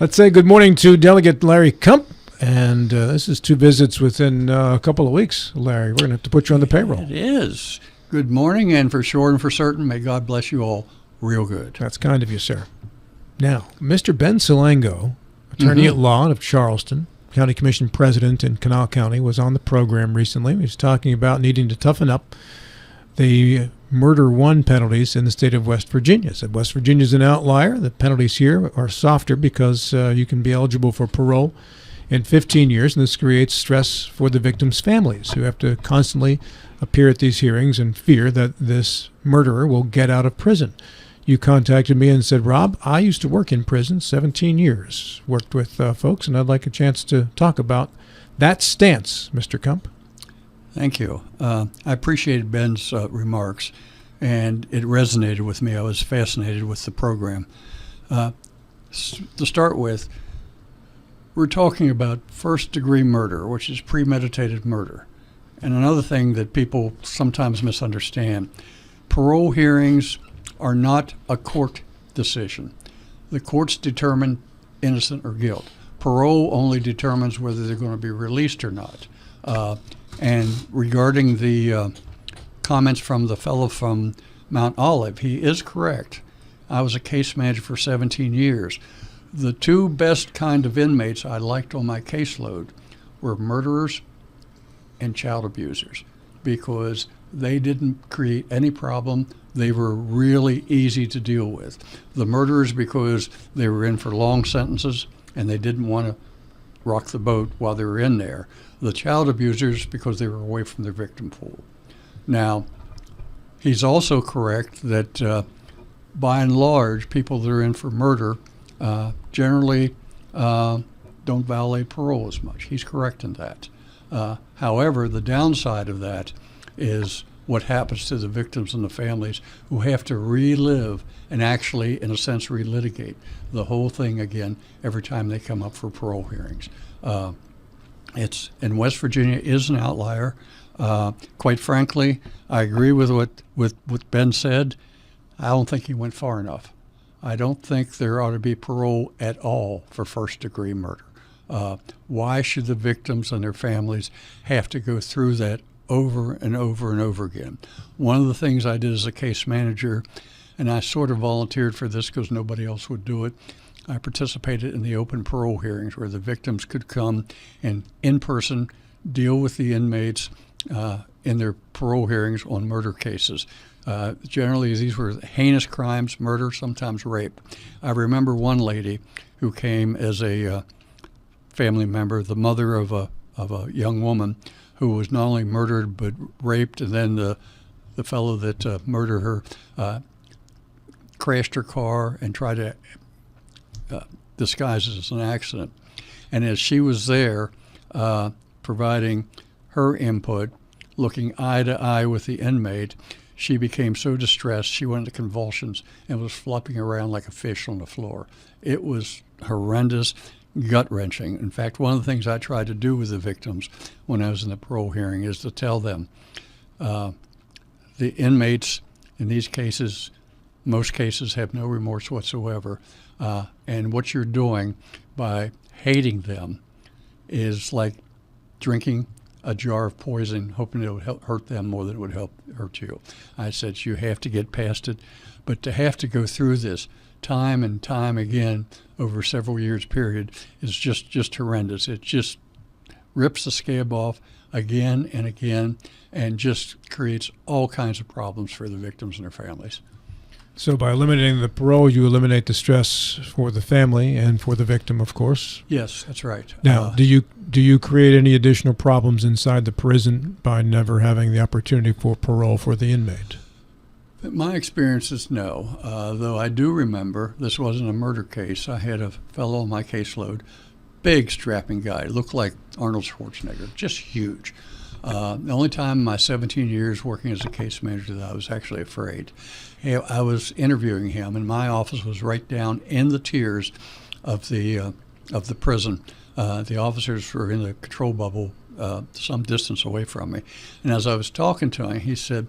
Let's say good morning to Delegate Larry Kump. And this is 2 visits within a couple of weeks, Larry. We're going to have to put you on the payroll. It is. Good morning, and for sure and for certain, may God bless you all real good. That's kind of you, sir. Now, Mr. Ben Salango, attorney at law out of Charleston, County Commission president in Kanawha County, was on the program recently. He was talking about needing to toughen up the murder one penalties in the state of West Virginia. Said West Virginia is an outlier. The penalties here are softer because you can be eligible for parole in 15 years, and this creates stress for the victims' families who have to constantly appear at these hearings and fear that this murderer will get out of prison. You contacted me and said, Rob, I used to work in prison 17 years, worked with folks, and I'd like a chance to talk about that stance, Mr. Kump. Thank you. I appreciated Ben's remarks, and it resonated with me. I was fascinated with the program. To start with, we're talking about first-degree murder, which is premeditated murder. And another thing that people sometimes misunderstand, parole hearings are not a court decision. The courts determine innocent or guilt. Parole only determines whether they're going to be released or not. And regarding the comments from the fellow from Mount Olive, he is correct. I was a case manager for 17 years. The 2 best kind of inmates I liked on my caseload were murderers and child abusers because they didn't create any problem. They were really easy to deal with. The murderers because they were in for long sentences and they didn't want to rock the boat while they were in there. The child abusers because they were away from their victim pool. Now, he's also correct that by and large, people that are in for murder generally don't violate parole as much. He's correct in that. However, the downside of that is what happens to the victims and the families who have to relive and actually, in a sense, relitigate the whole thing again every time they come up for parole hearings. And West Virginia is an outlier. Quite frankly, I agree with what Ben said. I don't think he went far enough. I don't think there ought to be parole at all for first-degree murder. Why should the victims and their families have to go through that over and over and over again? One of the things I did as a case manager, and I sort of volunteered for this because nobody else would do it, I participated in the open parole hearings where the victims could come and in person deal with the inmates in their parole hearings on murder cases. Generally, these were heinous crimes, murder, sometimes rape. I remember one lady who came as a family member, the mother of a young woman who was not only murdered but raped, and then the fellow that murdered her crashed her car and tried to disguise it as an accident. And as she was there providing her input, looking eye to eye with the inmate, she became so distressed she went into convulsions and was flopping around like a fish on the floor. It was horrendous, gut-wrenching. In fact, one of the things I tried to do with the victims when I was in the parole hearing is to tell them the inmates in these cases, most cases, have no remorse whatsoever. And what you're doing by hating them is like drinking a jar of poison, hoping it would hurt them more than it would hurt you. I said, you have to get past it. But to have to go through this time and time again over several years period is just horrendous. It just rips the scab off again and again and just creates all kinds of problems for the victims and their families. So by eliminating the parole, you eliminate the stress for the family and for the victim, of course. Yes, that's right. Now, do you create any additional problems inside the prison by never having the opportunity for parole for the inmate? My experience is no, though I do remember this wasn't a murder case. I had a fellow on my caseload, big strapping guy, looked like Arnold Schwarzenegger, just huge. The only time in my 17 years working as a case manager that I was actually afraid. I was interviewing him, and my office was right down in the tiers of the prison. The officers were in the control bubble some distance away from me. And as I was talking to him, he said,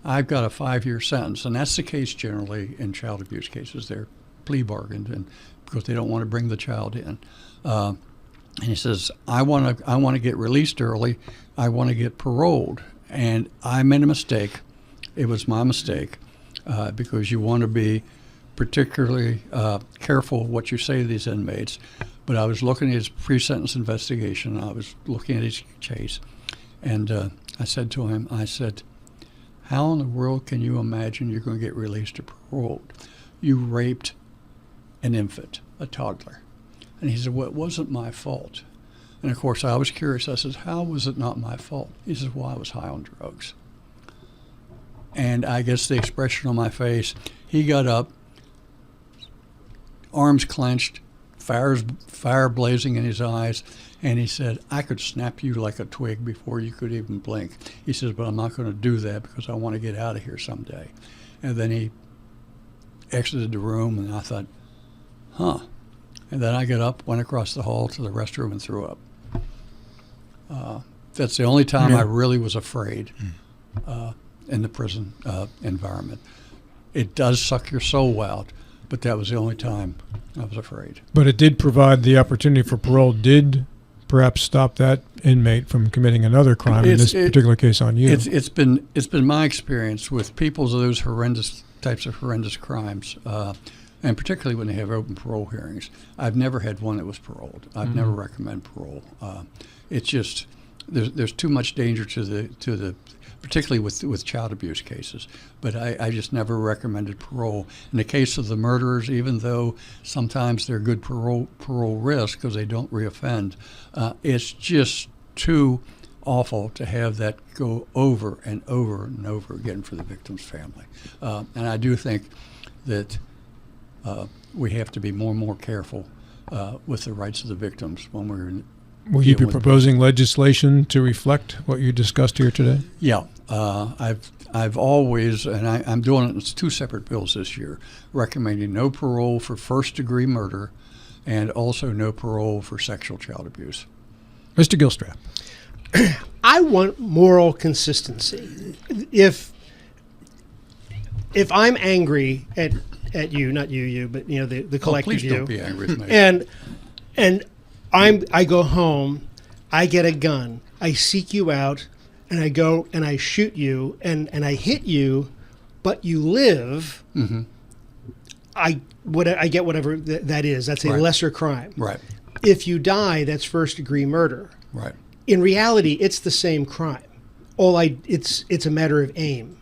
I've got a 5-year sentence. And that's the case generally in child abuse cases. They're plea bargained and because they don't want to bring the child in. And he says, I want to get released early. I want to get paroled. And I made a mistake. It was my mistake, because you want to be particularly careful what you say to these inmates. But I was looking at his pre-sentence investigation. I was looking at his case. And I said to him, how in the world can you imagine you're going to get released or paroled? You raped an infant, a toddler. And he said, well, it wasn't my fault. And of course, I was curious. I said, how was it not my fault? He says, well, I was high on drugs. And I guess the expression on my face, he got up, arms clenched, fire blazing in his eyes, and he said, I could snap you like a twig before you could even blink. He says, but I'm not going to do that because I want to get out of here someday. And then he exited the room, and I thought, huh. And then I got up, went across the hall to the restroom, and threw up. That's the only time I really was afraid in the prison environment. It does suck your soul out, but that was the only time I was afraid. But it did provide the opportunity for parole, did perhaps stop that inmate from committing another crime, in this particular case on you. It's been my experience with people of those types of horrendous crimes, and particularly when they have open parole hearings. I've never had one that was paroled. I've never recommended parole. It's just there's too much danger to the particularly with child abuse cases. But I just never recommended parole. In the case of the murderers, even though sometimes they're good parole risk because they don't reoffend, it's just too awful to have that go over and over and over again for the victim's family. And I do think that we have to be more and more careful with the rights of the victims when we're in. Will you be proposing legislation to reflect what you discussed here today? Yeah, I've always, and I'm doing it in 2 separate bills this year, recommending no parole for first-degree murder, and also no parole for sexual child abuse. Mr. Gilstrap. I want moral consistency. If I'm angry at you, not you, but the collective please you. Don't be angry with me. And I go home, I get a gun, I seek you out, and I go and I shoot you, and I hit you, but you live. Mm-hmm. I get whatever that is. That's a lesser crime. Right. If you die, that's first-degree murder. Right. In reality, it's the same crime. It's a matter of aim.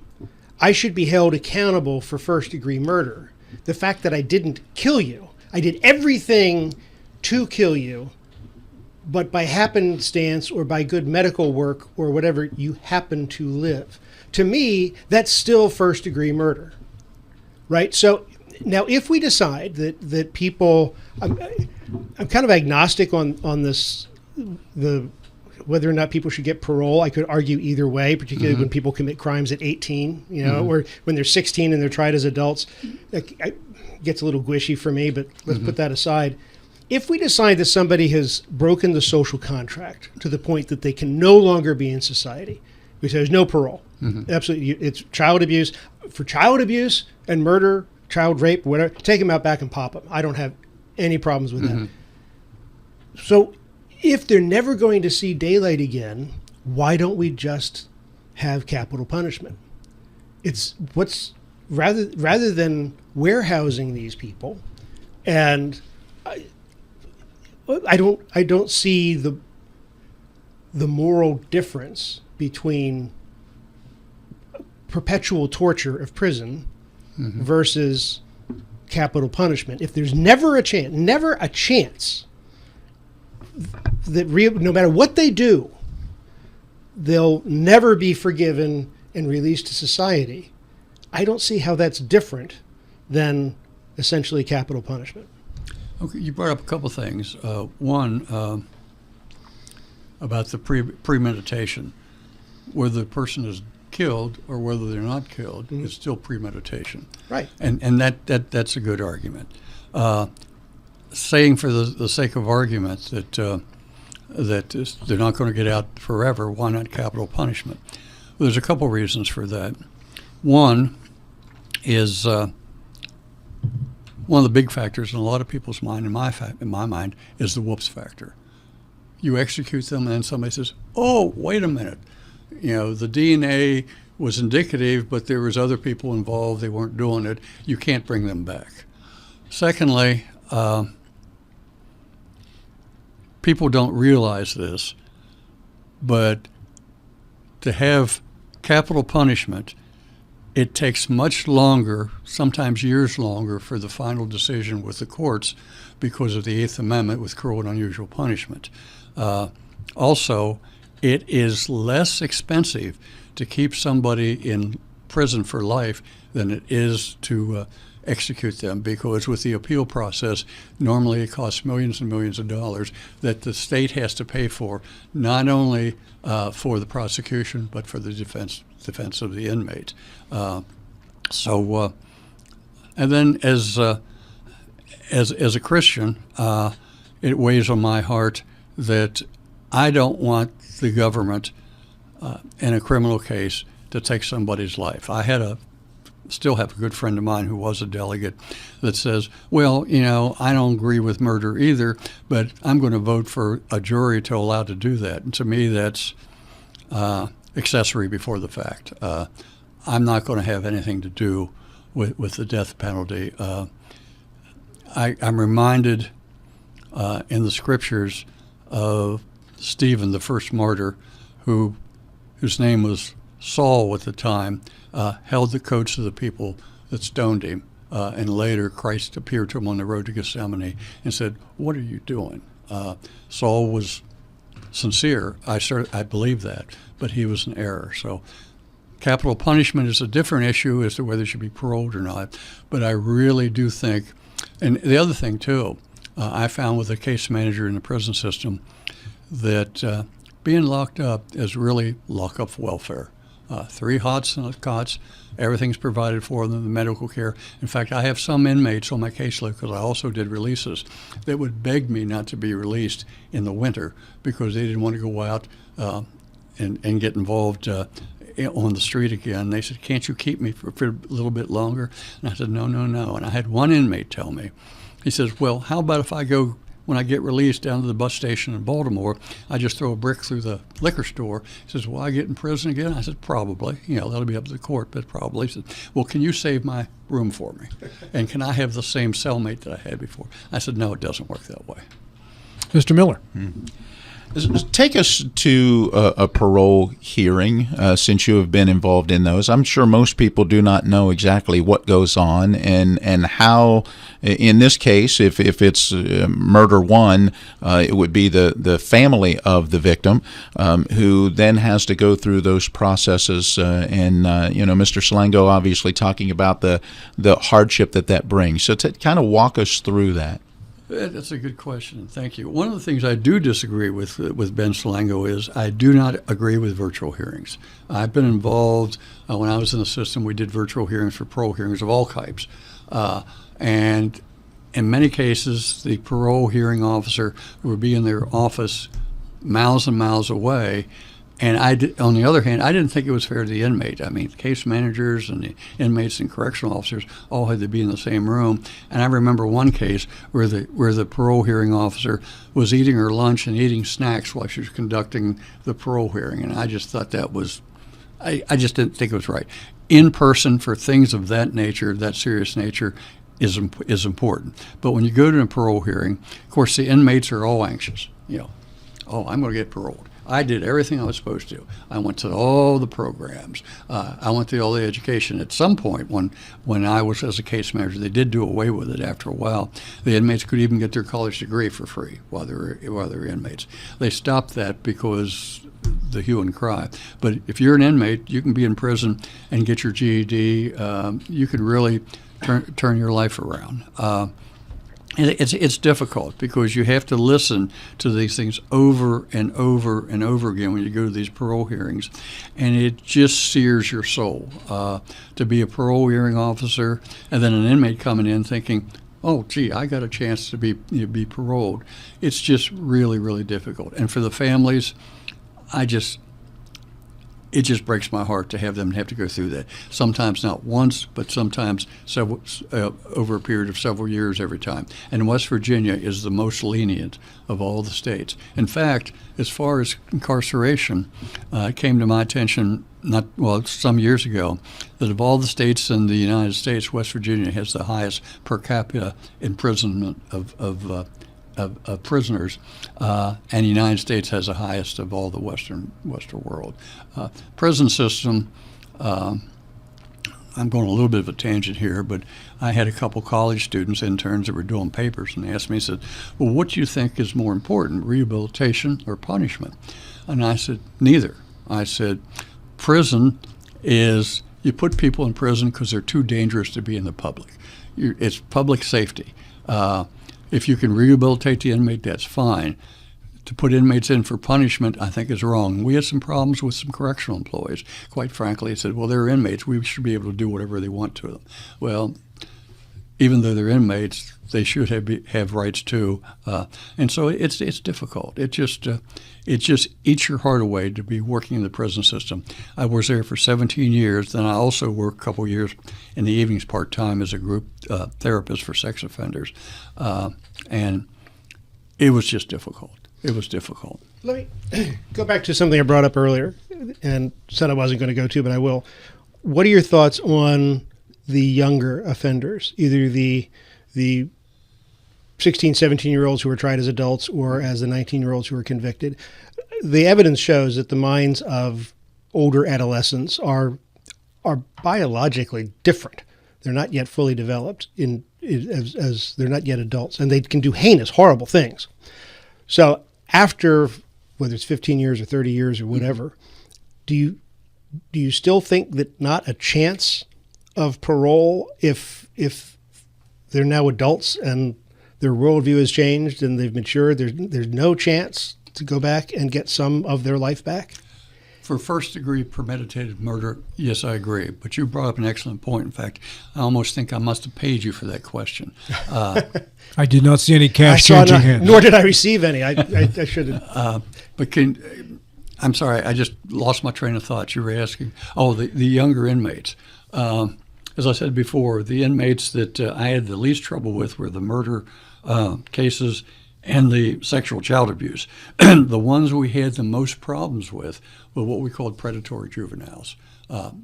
I should be held accountable for first-degree murder. The fact that I didn't kill you, I did everything to kill you, but by happenstance or by good medical work or whatever, you happen to live. To me, that's still first-degree murder, right? So now, if we decide that people, I'm kind of agnostic on this, whether or not people should get parole. I could argue either way, particularly when people commit crimes at 18, or when they're 16 and they're tried as adults. It gets a little squishy for me, but let's put that aside. If we decide that somebody has broken the social contract to the point that they can no longer be in society, we say there's no parole. Absolutely, it's child abuse. For child abuse and murder, child rape, whatever, take them out back and pop them. I don't have any problems with that. So if they're never going to see daylight again, why don't we just have capital punishment? It's what's rather than warehousing these people, and I don't see the moral difference between perpetual torture of prison versus capital punishment. If there's never a chance that no matter what they do, they'll never be forgiven and released to society, I don't see how that's different than essentially capital punishment. Okay, you brought up a couple things. One, about the premeditation. Whether the person is killed or whether they're not killed, it's still premeditation. Right. And that's a good argument. Saying for the sake of argument that they're not going to get out forever, why not capital punishment? Well, there's a couple reasons for that. One is one of the big factors in a lot of people's mind, in my mind, is the whoops factor. You execute them, and then somebody says, "Oh, wait a minute, the DNA was indicative, but there was other people involved. They weren't doing it. You can't bring them back." Secondly, people don't realize this, but to have capital punishment, it takes much longer, sometimes years longer, for the final decision with the courts because of the Eighth Amendment with cruel and unusual punishment. Also, it is less expensive to keep somebody in prison for life than it is to execute them, because with the appeal process, normally it costs millions and millions of dollars that the state has to pay for, not only for the prosecution but for the defense of the inmate. And then as a Christian, it weighs on my heart that I don't want the government in a criminal case to take somebody's life. I still have a good friend of mine who was a delegate that says, well, I don't agree with murder either, but I'm going to vote for a jury to allow to do that. And to me, that's accessory before the fact. I'm not going to have anything to do with the death penalty. I'm reminded in the scriptures of Stephen, the first martyr, whose name was Saul at the time, held the coats of the people that stoned him. And later Christ appeared to him on the road to Gethsemane and said, "What are you doing?" Saul was sincere. I believe that, but he was in error. So capital punishment is a different issue as to whether it should be paroled or not. But I really do think, and the other thing too, I found with a case manager in the prison system that being locked up is really lockup welfare. 3 hots and cots, everything's provided for them, the medical care. In fact, I have some inmates on my caseload, because I also did releases, that would beg me not to be released in the winter because they didn't want to go out and get involved on the street again. They said, "Can't you keep me for a little bit longer?" And I said, no. And I had one inmate tell me, he says, "Well, how about if I go, when I get released, down to the bus station in Baltimore, I just throw a brick through the liquor store?" He says, "Will I get in prison again?" I said, "Probably. That'll be up to the court, but probably." He said, "Well, can you save my room for me? And can I have the same cellmate that I had before?" I said, "No, it doesn't work that way." Mr. Miller. Take us to a parole hearing, since you have been involved in those. I'm sure most people do not know exactly what goes on and how, in this case, if it's murder one, it would be the family of the victim who then has to go through those processes. And Mr. Salengo obviously talking about the hardship that brings. So to kind of walk us through that. That's a good question. Thank you. One of the things I do disagree with Ben Salengo is I do not agree with virtual hearings. I've been involved when I was in the system. We did virtual hearings for parole hearings of all types, and in many cases, the parole hearing officer would be in their office miles and miles away. And on the other hand, I didn't think it was fair to the inmate. I mean, case managers and the inmates and correctional officers all had to be in the same room. And I remember one case where the parole hearing officer was eating her lunch and eating snacks while she was conducting the parole hearing. And I just thought that was, I just didn't think it was right. In person for things of that nature, that serious nature, is important. But when you go to a parole hearing, of course, the inmates are all anxious. Oh, I'm going to get paroled. I did everything I was supposed to. I went to all the programs. I went to all the education. At some point, when I was as a case manager, they did do away with it after a while. The inmates could even get their college degree for free while they were inmates. They stopped that because the hue and cry. But if you're an inmate, you can be in prison and get your GED. You can really turn your life around. It's difficult because you have to listen to these things over and over and over again when you go to these parole hearings, and it just sears your soul to be a parole hearing officer and then an inmate coming in thinking, "Oh, gee, I got a chance to be paroled." It's just really, really difficult. And for the families, it just breaks my heart to have them have to go through that. Sometimes not once, but sometimes several, over a period of several years every time. And West Virginia is the most lenient of all the states. In fact, as far as incarceration, it came to my attention some years ago that of all the states in the United States, West Virginia has the highest per capita imprisonment of prisoners, and the United States has the highest of all the Western world. Prison system, I'm going a little bit of a tangent here, but I had a couple college students, interns that were doing papers, and they asked me, said, well, what do you think is more important, rehabilitation or punishment? And I said, neither. I said, prison is, you put people in prison because they're too dangerous to be in the public. It's public safety. If you can rehabilitate the inmate, that's fine. To put inmates in for punishment, I think is wrong. We had some problems with some correctional employees. Quite frankly, they said, well, they're inmates. We should be able to do whatever they want to them. Well, even though they're inmates, they should have rights too. And so it's difficult. It just eats your heart away to be working in the prison system. I was there for 17 years. Then I also worked a couple years in the evenings part-time as a group therapist for sex offenders. And it was just difficult. It was difficult. Let me go back to something I brought up earlier and said I wasn't going to go to, but I will. What are your thoughts on the younger offenders, either the 16, 17-year-olds who were tried as adults or as the 19-year-olds who were convicted? The evidence shows that the minds of older adolescents are biologically different. They're not yet fully developed as they're not yet adults, and they can do heinous, horrible things. So after, whether it's 15 years or 30 years or whatever, do you still think that not a chance of parole if they're now adults and their worldview has changed and they've matured, there's no chance to go back and get some of their life back? For first-degree premeditated murder, yes, I agree. But you brought up an excellent point. In fact, I almost think I must have paid you for that question. I did not see any cash changing hands. Nor did I receive any. I should have. I'm sorry, I just lost my train of thought. You were asking, the younger inmates. As I said before, the inmates that I had the least trouble with were the murder cases and the sexual child abuse. The ones we had the most problems with were what we called predatory juveniles.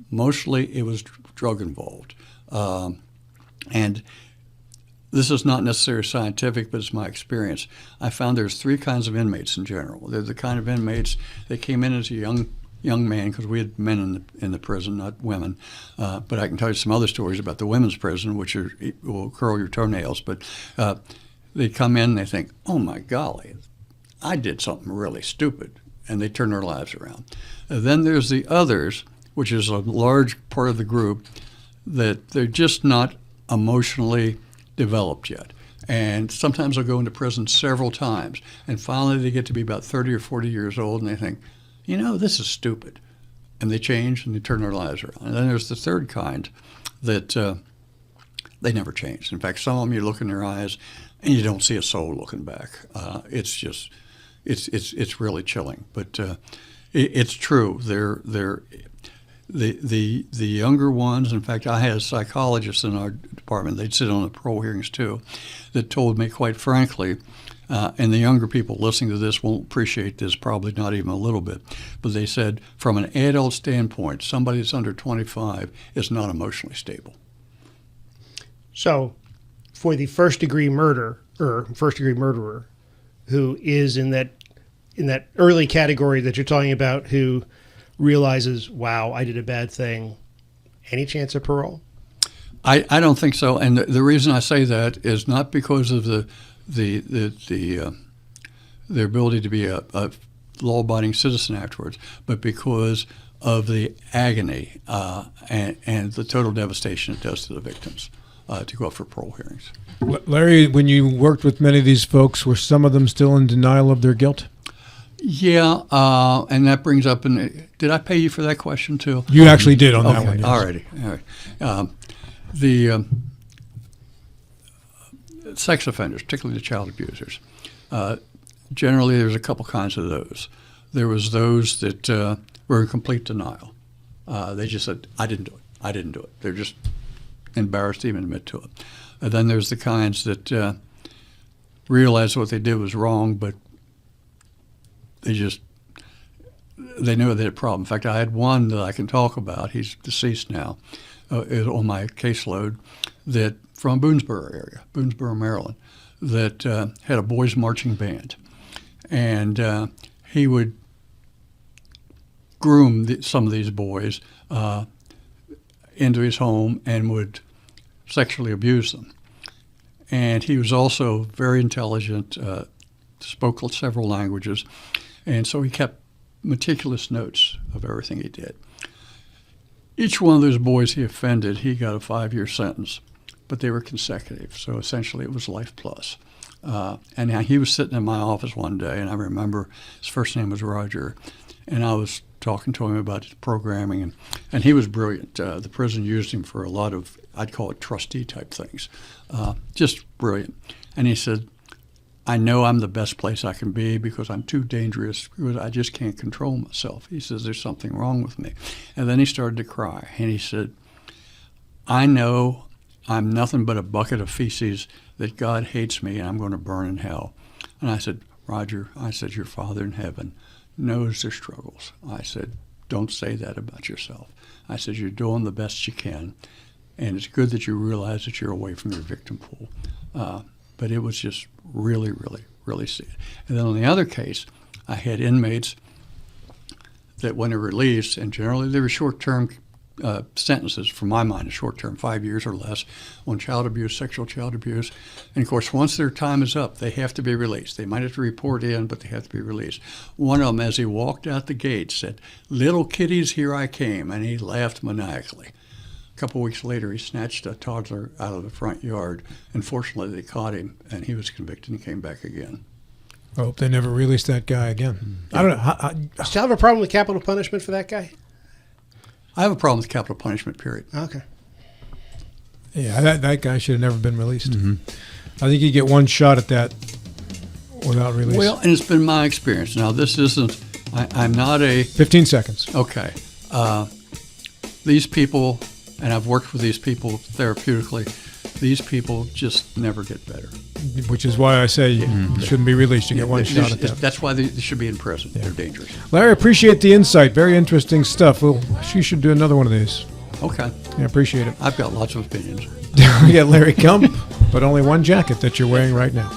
Mostly it was drug involved. And this is not necessarily scientific, but it's my experience. I found there's three kinds of inmates in general. They're the kind of inmates that came in as a young man, because we had men in the prison, not women. But I can tell you some other stories about the women's prison, which will curl your toenails. But they come in and they think, oh my golly, I did something really stupid, and they turn their lives around. And then there's the others, which is a large part of the group, that they're just not emotionally developed yet. And sometimes they'll go into prison several times, and finally they get to be about 30 or 40 years old, and they think, this is stupid. And they change and they turn their lives around. And then there's the third kind that they never changed. In fact, some of them, you look in their eyes and you don't see a soul looking back. It's just, it's really chilling. But it's true. The younger ones, in fact, I had psychologists in our department, they'd sit on the parole hearings too, that told me quite frankly, and the younger people listening to this won't appreciate this, probably not even a little bit, but they said from an adult standpoint, somebody that's under 25 is not emotionally stable. So for the first-degree murderer who is in that early category that you're talking about, who realizes, wow, I did a bad thing, any chance of parole? I don't think so. And the reason I say that is not because of their ability to be a law-abiding citizen afterwards, but because of the agony and the total devastation it does to the victims to go up for parole hearings. Larry, when you worked with many of these folks, were some of them still in denial of their guilt? Yeah, and that brings up, did I pay you for that question too? You actually did on that one. Yes. All right. The sex offenders, particularly the child abusers, generally there's a couple kinds of those. There was those that were in complete denial. They just said, I didn't do it. I didn't do it. They're just embarrassed to even admit to it. And then there's the kinds that realized what they did was wrong, but they knew they had a problem. In fact, I had one that I can talk about. He's deceased now, is on my caseload, that from Boonesboro area, Boonesboro, Maryland, that had a boys marching band. And he would groom some of these boys into his home and would sexually abuse them. And he was also very intelligent, spoke several languages, and so he kept meticulous notes of everything he did. Each one of those boys he offended, he got a 5-year sentence, but they were consecutive, so essentially it was life plus. And he was sitting in my office one day, and I remember his first name was Roger, and I was talking to him about his programming, and he was brilliant. The prison used him for a lot of, I'd call it trustee type things, just brilliant. And he said, I know I'm the best place I can be because I'm too dangerous, because I just can't control myself. He says, there's something wrong with me. And then he started to cry, and he said, I know I'm nothing but a bucket of feces, that God hates me and I'm going to burn in hell. And I said, Roger, I said, your Father in heaven knows their struggles. I said, don't say that about yourself. I said, you're doing the best you can, and it's good that you realize that you're away from your victim pool. But it was just really, really, really sad. And then on the other case, I had inmates that when they're released, and generally they were short-term sentences, from my mind, short-term, 5 years or less, on child abuse, sexual child abuse. And of course, once their time is up, they have to be released. They might have to report in, but they have to be released. One of them, as he walked out the gate, said, little kiddies, here I came, and he laughed maniacally. A couple of weeks later, he snatched a toddler out of the front yard. Unfortunately, they caught him, and he was convicted and came back again. I hope they never release that guy again. I don't know. Still have a problem with capital punishment for that guy? I have a problem with capital punishment, period. Okay. Yeah, that guy should have never been released. Mm-hmm. I think you get one shot at that without release. Well, and it's been my experience. Now, this isn't, I'm not a... 15 seconds. Okay. These people, and I've worked with these people therapeutically, these people just never get better. Which is why I say you shouldn't be released. You get one shot at that. That's why they should be in prison. Yeah. They're dangerous. Larry, appreciate the insight. Very interesting stuff. You should do another one of these. Okay. Yeah, appreciate it. I've got lots of opinions. We got Larry Kump, but only one jacket that you're wearing right now.